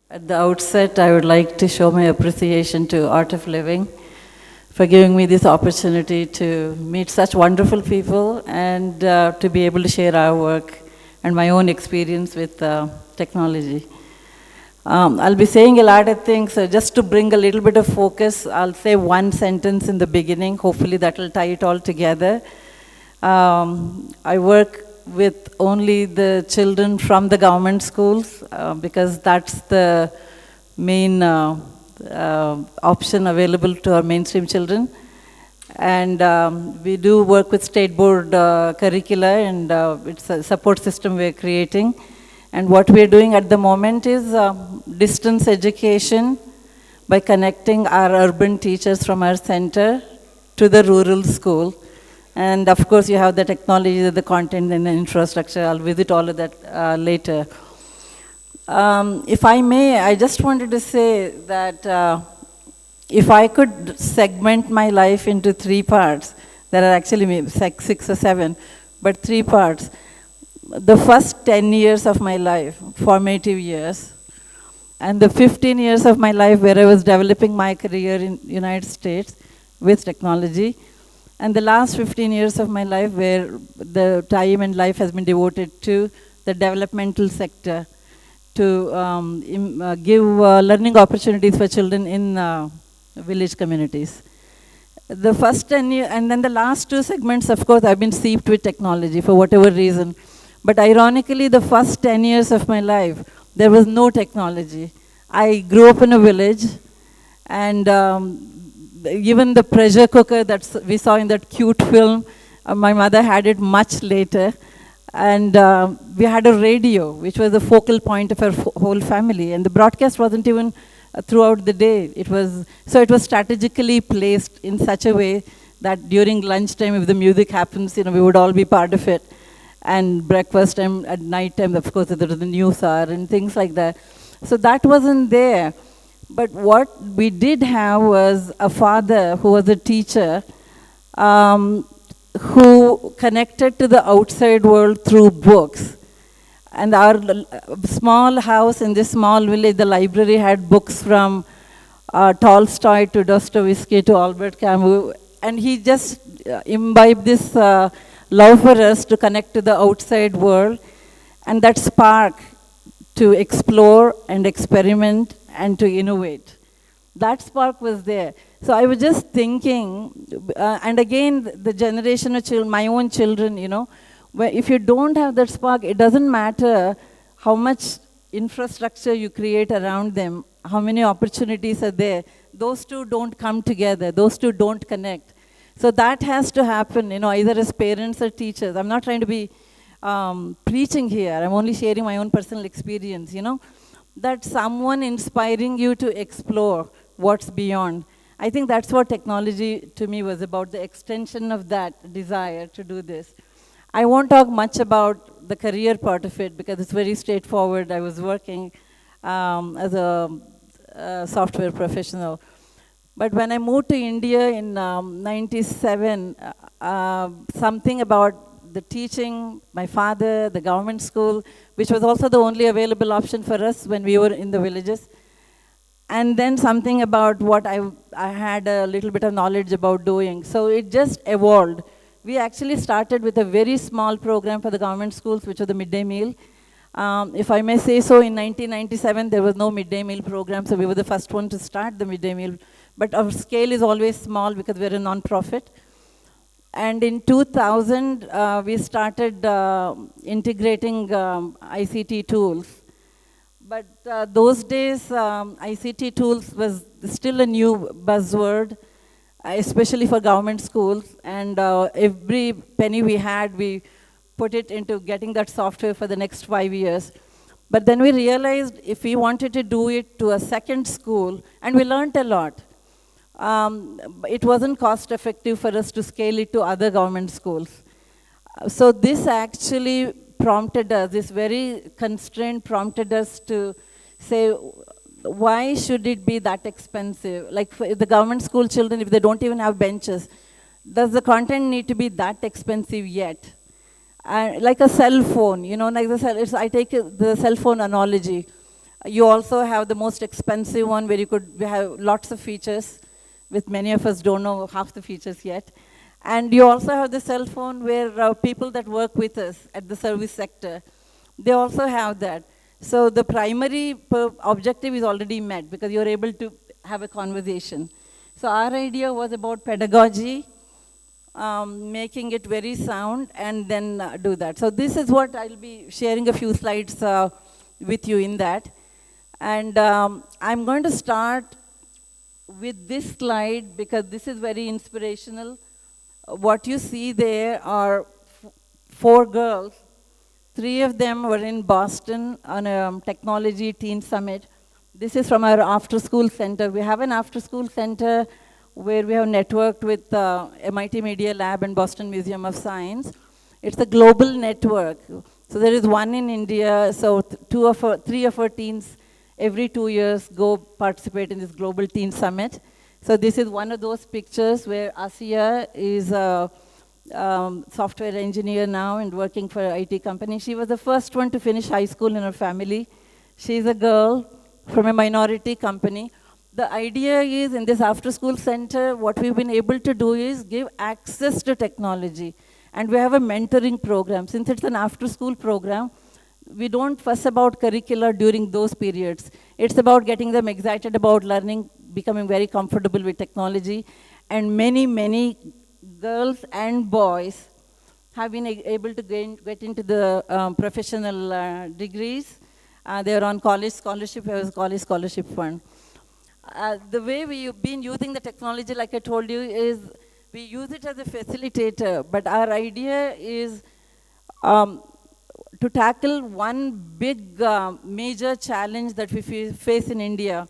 At the outset, I would like to show my appreciation to Art of Living for giving me this opportunity to meet such wonderful people and to be able to share our work and my own experience with technology. I'll be saying a lot of things, so just to bring a little bit of focus, I'll say one sentence in the beginning. Hopefully that will tie it all together. I work with only the children from the government schools because that's the main option available to our mainstream children. And we do work with state board curricula, and it's a support system we're creating. And what we're doing at the moment is distance education by connecting our urban teachers from our center to the rural school. And of course, you have the technology, the content, and the infrastructure. I'll visit all of that later. If I may, I just wanted to say that if I could segment my life into three parts, there are actually maybe 6 or 7, but 3 parts. The first 10 years of my life, formative years, and the 15 years of my life where I was developing my career in United States with technology, and the last 15 years of my life where the time and life has been devoted to the developmental sector to give learning opportunities for children in village communities. The first 10 years, and then the last 2 segments, of course, I've been seeped with technology for whatever reason. But ironically, the first 10 years of my life, there was no technology. I grew up in a village, and even the pressure cooker that we saw in that cute film, my mother had it much later. And we had a radio, which was the focal point of our whole family. And the broadcast wasn't even throughout the day. It was strategically placed in such a way that during lunchtime, if the music happens, we would all be part of it. And breakfast time, at night time, of course, there was the news hour and things like that. So that wasn't there. But what we did have was a father who was a teacher, who connected to the outside world through books. And our small house in this small village, the library had books from Tolstoy to Dostoevsky to Albert Camus. And he just imbibed this love for us to connect to the outside world. And that spark to explore and experiment and to innovate. That spark was there. So I was just thinking, and again, the generation of children, my own children, where if you don't have that spark, it doesn't matter how much infrastructure you create around them, how many opportunities are there. Those two don't come together. Those two don't connect. So that has to happen, either as parents or teachers. I'm not trying to be preaching here. I'm only sharing my own personal experience, that someone inspiring you to explore what's beyond. I think that's what technology to me was about, the extension of that desire to do this. I won't talk much about the career part of it because it's very straightforward. I was working as a software professional. But when I moved to India in 97, something about the teaching, my father, the government school, which was also the only available option for us when we were in the villages. And then something about what I had a little bit of knowledge about doing. So it just evolved. We actually started with a very small program for the government schools, which was the midday meal. If I may say so, in 1997, there was no midday meal program, so we were the first one to start the midday meal. But our scale is always small because we're a non-profit. And in 2000, we started integrating ICT tools. But those days, ICT tools was still a new buzzword, especially for government schools. And every penny we had, we put it into getting that software for the next 5 years. But then we realized if we wanted to do it to a second school, and we learned a lot. It wasn't cost effective for us to scale it to other government schools. So this actually prompted us, this very constraint prompted us to say, why should it be that expensive? Like for the government school children, if they don't even have benches, does the content need to be that expensive yet? Like a cell phone, like I take the cell phone analogy. You also have the most expensive one where you could have lots of features, which many of us don't know half the features yet. And you also have the cell phone where people that work with us at the service sector, they also have that. So the primary objective is already met because you're able to have a conversation. So our idea was about pedagogy, making it very sound, and then do that. So this is what I'll be sharing a few slides with you in that. And I'm going to start with this slide because this is very inspirational. What you see there are 4 girls. 3 of them were in Boston on a technology teen summit. This is from our after-school center. We have an after-school center where we have networked with MIT Media Lab and Boston Museum of Science. It's a global network. So there is one in India, so 3 of our teens every 2 years go participate in this global teen summit. So this is one of those pictures where Asiya is a software engineer now and working for an IT company. She was the first one to finish high school in her family. She's a girl from a minority company. The idea is in this after-school center, what we've been able to do is give access to technology. And we have a mentoring program. Since it's an after-school program, we don't fuss about curricula during those periods. It's about getting them excited about learning, becoming very comfortable with technology. And many, many girls and boys have been able to get into the professional degrees. They're on college scholarship, college scholarship fund. The way we've been using the technology, like I told you, is we use it as a facilitator, but our idea is to tackle one big major challenge that we face in India.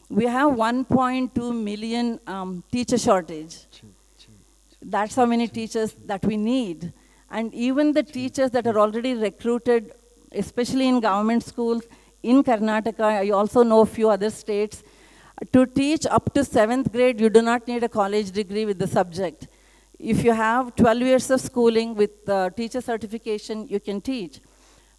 We have 1.2 million teacher shortage. That's how many teachers that we need. And even the teachers that are already recruited, especially in government schools, in Karnataka, I also know a few other states, to teach up to 7th grade, you do not need a college degree with the subject. If you have 12 years of schooling with teacher certification, you can teach.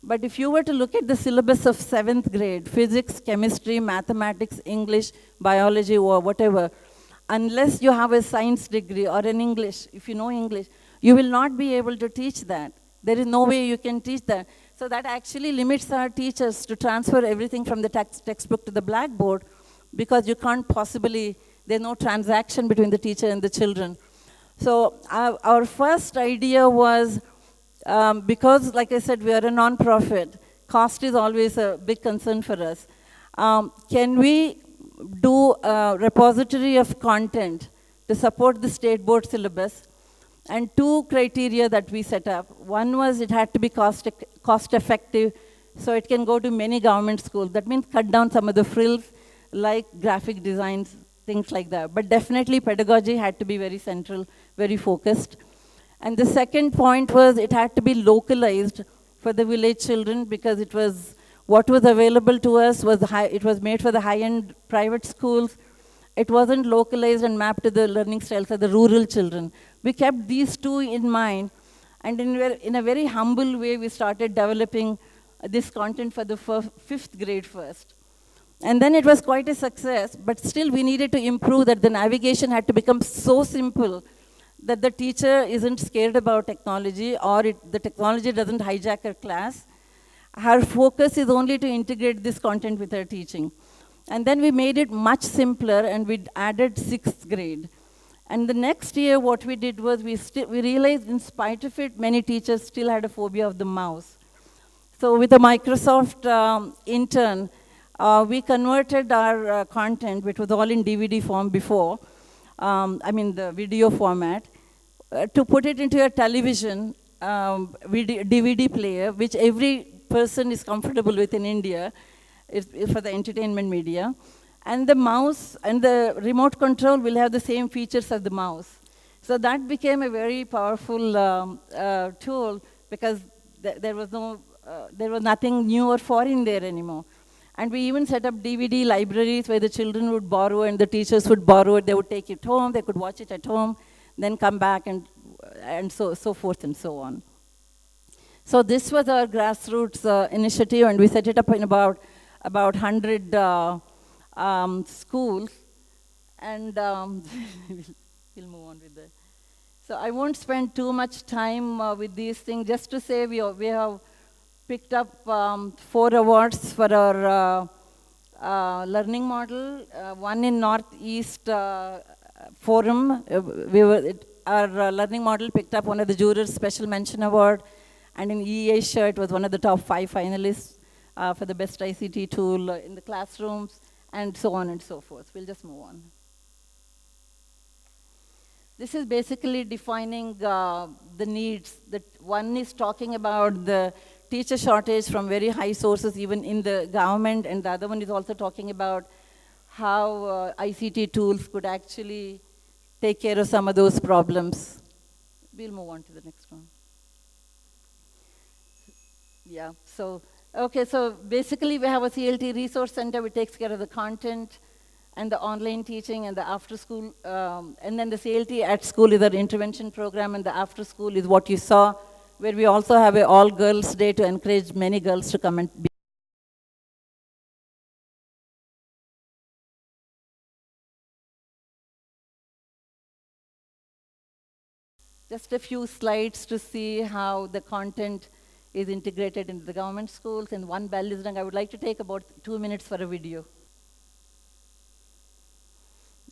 But if you were to look at the syllabus of 7th grade, physics, chemistry, mathematics, English, biology, or whatever, unless you have a science degree or an English, if you know English, you will not be able to teach that. There is no way you can teach that. So that actually limits our teachers to transfer everything from the textbook to the blackboard, because you can't possibly, there's no transaction between the teacher and the children. So our first idea was, because like I said, we are a non-profit, cost is always a big concern for us. Can we do a repository of content to support the state board syllabus? And 2 criteria that we set up. One was it had to be cost effective, so it can go to many government schools. That means cut down some of the frills, like graphic designs, things like that. But definitely pedagogy had to be very central, very focused. And the second point was it had to be localized for the village children, because it was, what was available to us was it was made for the high-end private schools. It wasn't localized and mapped to the learning styles of the rural children. We kept these 2 in mind, and in a very humble way, we started developing this content for the 5th grade first. And then it was quite a success, but still we needed to improve that. The navigation had to become so simple that the teacher isn't scared about technology, or the technology doesn't hijack her class. Her focus is only to integrate this content with her teaching. And then we made it much simpler, and we added 6th grade. And the next year, what we did was we realized, in spite of it, many teachers still had a phobia of the mouse. So with a Microsoft intern, we converted our content, which was all in DVD form before, the video format, to put it into a television DVD player, which every person is comfortable with in India, is for the entertainment media. And the mouse and the remote control will have the same features as the mouse. So that became a very powerful tool, because there was nothing new or foreign there anymore. And we even set up DVD libraries where the children would borrow and the teachers would borrow it. They would take it home, they could watch it at home, then come back, and so forth and so on. So this was our grassroots initiative, and we set it up in about about 100 schools, and we'll move on with that. So I won't spend too much time with these things. Just to say, we have picked up 4 awards for our learning model. One in Northeast Forum. Our learning model picked up one of the jurors' special mention award, and in eAsia it was one of the top 5 finalists for the best ICT tool in the classrooms, and so on and so forth. We'll just move on. This is basically defining the needs. That one is talking about the teacher shortage from very high sources, even in the government, and the other one is also talking about how ICT tools could actually take care of some of those problems. We'll move on to the next one. Yeah, so, okay, so basically we have a CLT resource center which takes care of the content and the online teaching and the after school, and then the CLT at school is our intervention program, and the after school is what you saw, where we also have an all girls day to encourage many girls to come and be. Just a few slides to see how the content is integrated into the government schools. And one bell is rung. I would like to take about 2 minutes for a video.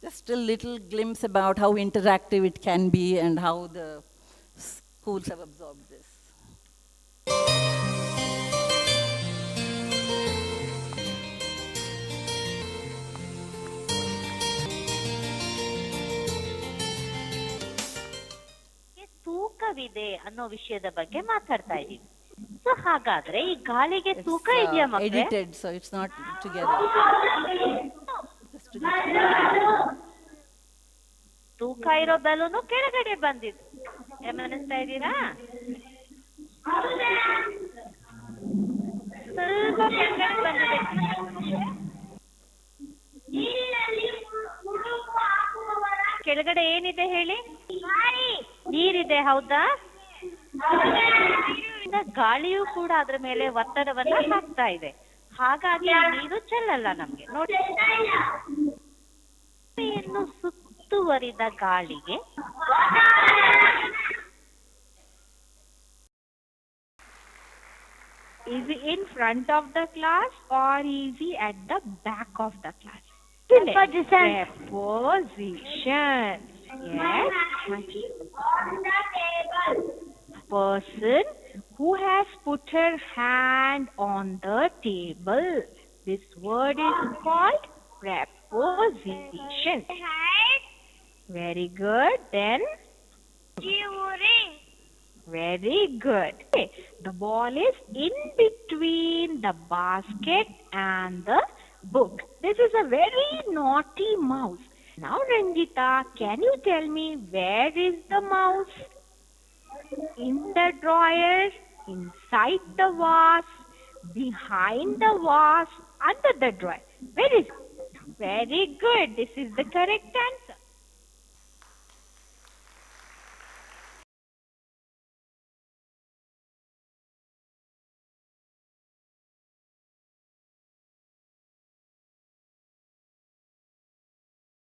Just a little glimpse about how interactive it can be and how the schools have absorbed this. ತೂಕವಿದೆ ಅನ್ನೋ ವಿಷಯದ ಬಗ್ಗೆ ಮಾತಾಡ್ತಾ ಇದೀವಿ. So ಹಾಗಾದ್ರೆ ಈ ಗಾಳಿಗೆ ತೂಕ ಇದೆಯಾ ಮಕ್ಕಳೇ? Edited, so it's not together. ತೂಕ ಇರೋ ಬಲೂನು ಕೆಳಗಡೆ ಬಂದಿದ್ದು ಗಮನಿಸ್ತಾ ಇದ್ದೀರಾ? ಸ್ವಲ್ಪ ಕೆಳಗಡೆ ಬಂದಿದೆ. ಕೆಳಗಡೆ ಏನಿದೆ ಹೇಳಿ? ನೀರಿದೆ, ಹೌದಾ? ಗಾಳಿಯೂ ಕೂಡ ಅದ್ರ ಮೇಲೆ ಒತ್ತಡವನ್ನ ಹಾಕ್ತಾ ಇದೆ, ಹಾಗಾಗಿ ನೀರು ಚೆಲ್ಲಲ್ಲ ನಮ್ಗೆ. ನೋಡಿ, ಇನ್ನು ಸುತ್ತುವರಿದ ಗಾಳಿಗೆ Is he in front of the class or is he at the back of the class? Preposition. Preposition. Yes. Person who has put her hand on the table. This word is called preposition. Very good. Then very good. Okay. The ball is in between the basket and the book. This is a very naughty mouse. Now Ranjita, can you tell me where is the mouse? In the drawer, inside the vase, behind the vase, under the drawer. Where is it? Very good. This is the correct answer.